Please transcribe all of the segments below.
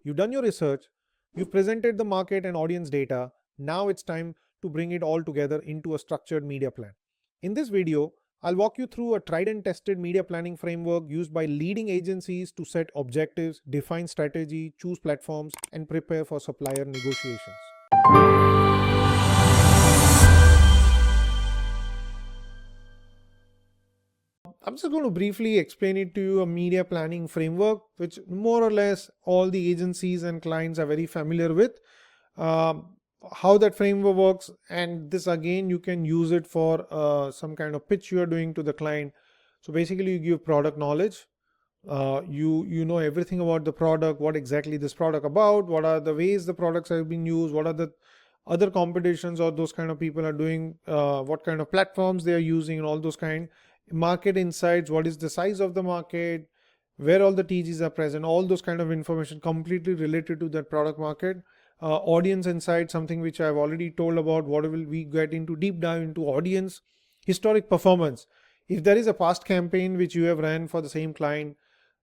You've done your research, you've presented the market and audience data. Now it's time to bring it all together into a structured media plan. In this video, I'll walk you through a tried and tested media planning framework used by leading agencies to set objectives, define strategy, choose platforms, and prepare for supplier negotiations. I'm just going to briefly explain it to you, a media planning framework, which more or less all the agencies and clients are very familiar with. How that framework works, and this again you can use it for some kind of pitch you are doing to the client. So basically you give product knowledge, you know everything about the product, what exactly this product about, what are the ways the products have been used, what are the other competitions or those kind of people are doing, what kind of platforms they are using, and all those kind. Market insights, what is the size of the market, where all the TGs are present, all those kind of information completely related to that product market. Audience insight, something which I've already told about. What will we get into deep dive into audience, historic performance. If there is a past campaign which you have ran for the same client,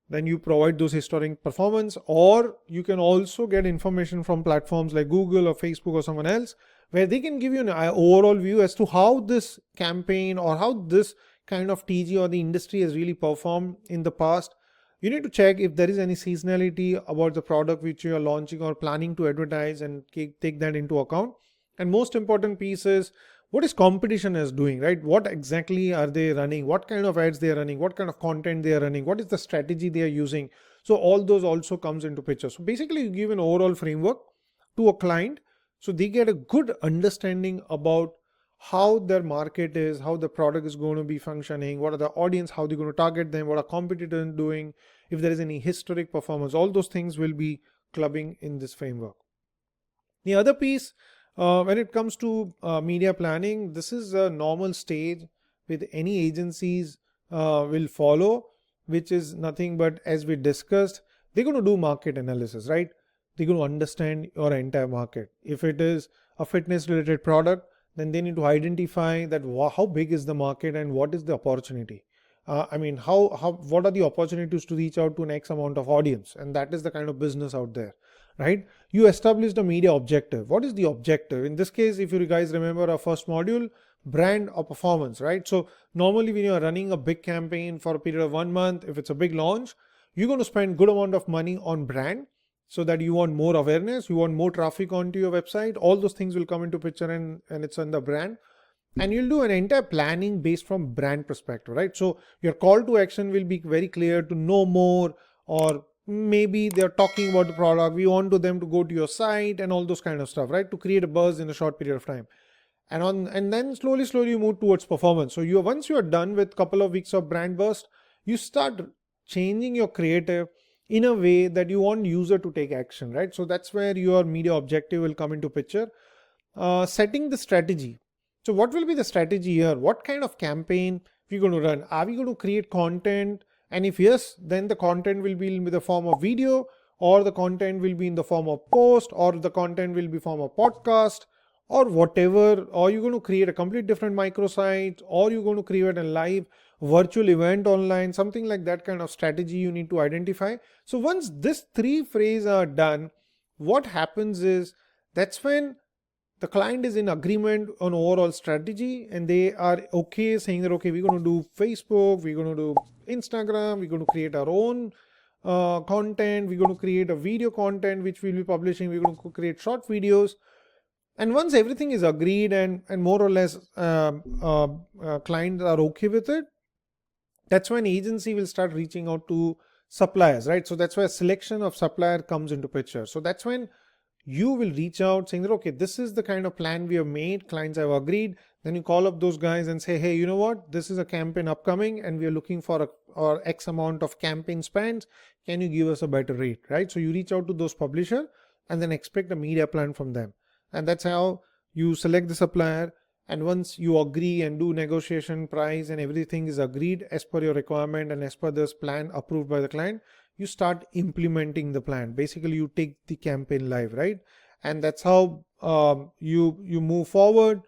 then you provide those historic performance, or you can also get information from platforms like Google or Facebook or someone else, where they can give you an overall view as to how this campaign or how this kind of TG or the industry has really performed in the past. You need to check if there is any seasonality about the product which you are launching or planning to advertise, and take that into account. And most important piece is, what is competition is doing, right? What exactly are they running? What kind of ads they are running? What kind of content they are running? What is the strategy they are using? So all those also comes into picture. So basically you give an overall framework to a client so they get a good understanding about how their market is, how the product is going to be functioning, what are the audience, how they're going to target them, what are competitors doing, if there is any historic performance. All those things will be clubbing in this framework. The other piece, when it comes to media planning, this is a normal stage with any agencies will follow, which is nothing but, as we discussed, they're going to do market analysis, right? They're going to understand your entire market. If it is a fitness related product, then they need to identify that how big is the market and what is the opportunity. What are the opportunities to reach out to an X amount of audience, and that is the kind of business out there, right? You established a media objective. What is the objective? In this case, if you guys remember our first module, brand or performance, right? So normally when you are running a big campaign for a period of 1 month, if it's a big launch, you're going to spend good amount of money on brand, so that you want more awareness, you want more traffic onto your website. All those things will come into picture, and it's on the brand. And you'll do an entire planning based from brand perspective, right? So your call to action will be very clear to know more, or maybe they're talking about the product, we want them to go to your site and all those kind of stuff, right? To create a buzz in a short period of time. And then slowly you move towards performance. So once you are done with couple of weeks of brand burst, you start changing your creative in a way that you want user to take action, right? So that's where your media objective will come into picture. Setting the strategy. So what will be the strategy here? What kind of campaign we're going to run? Are we going to create content? And if yes, then the content will be in the form of video, or the content will be in the form of post, or the content will be form of podcast, or whatever. Or you're going to create a complete different microsite, or you're going to create a live virtual event online, something like that kind of strategy you need to identify. So once this 3 phrases are done, what happens is, that's when the client is in agreement on overall strategy, and they are okay saying that, okay, we're going to do Facebook, we're going to do Instagram, we're going to create our own content, we're going to create a video content which we'll be publishing, we're going to create short videos. And once everything is agreed and more or less clients are okay with it, that's when agency will start reaching out to suppliers, right? So that's where selection of supplier comes into picture. So that's when you will reach out saying that, okay, this is the kind of plan we have made, clients have agreed. Then you call up those guys and say, hey, you know what, this is a campaign upcoming and we are looking for or X amount of campaign spends. Can you give us a better rate, right? So you reach out to those publishers and then expect a media plan from them. And that's how you select the supplier. And once you agree and do negotiation, price and everything is agreed as per your requirement and as per this plan approved by the client, you start implementing the plan. Basically, you take the campaign live, right? And that's how you move forward.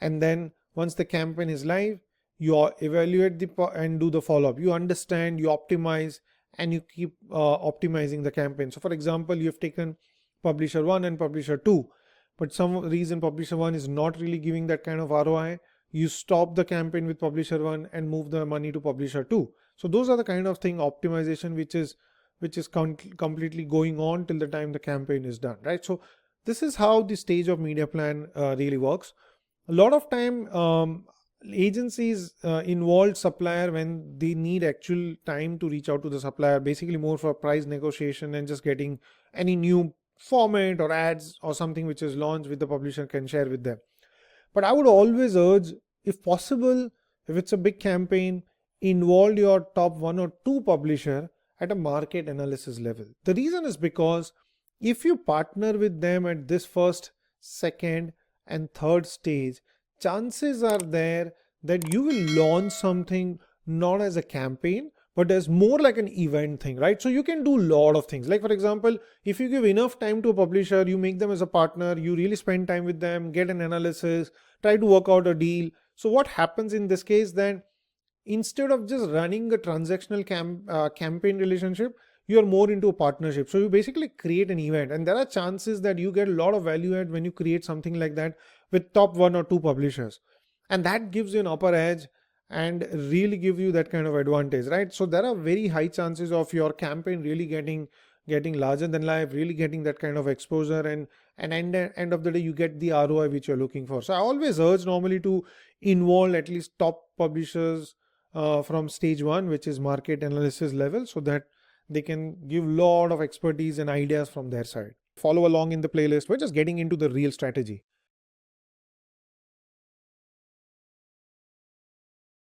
And then once the campaign is live, you evaluate and do the follow-up. You understand, you optimize, and you keep optimizing the campaign. So for example, you've taken publisher 1 and publisher 2, but some reason publisher 1 is not really giving that kind of ROI. You stop the campaign with publisher 1 and move the money to publisher 2. So those are the kind of thing optimization which is completely going on till the time the campaign is done, right? So this is how the stage of media plan really works. A lot of time agencies involve supplier when they need actual time to reach out to the supplier, basically more for price negotiation and just getting any new format or ads or something which is launched with the publisher can share with them. But I would always urge, if possible, if it's a big campaign, involve your top 1 or 2 publisher at a market analysis level. The reason is because if you partner with them at this first, second and third stage, chances are there that you will launch something not as a campaign, but as more like an event thing, right? So you can do a lot of things. Like for example, if you give enough time to a publisher, you make them as a partner, you really spend time with them, get an analysis, try to work out a deal. So what happens in this case then, instead of just running a transactional campaign relationship, you are more into a partnership. So you basically create an event, and there are chances that you get a lot of value add when you create something like that with top 1 or 2 publishers. And that gives you an upper edge and really give you that kind of advantage, right? So there are very high chances of your campaign really getting larger than life, really getting that kind of exposure, and end of the day you get the ROI which you're looking for. So I always urge normally to involve at least top publishers from stage 1, which is market analysis level, so that they can give a lot of expertise and ideas from their side. Follow along in the playlist. We're just getting into the real strategy.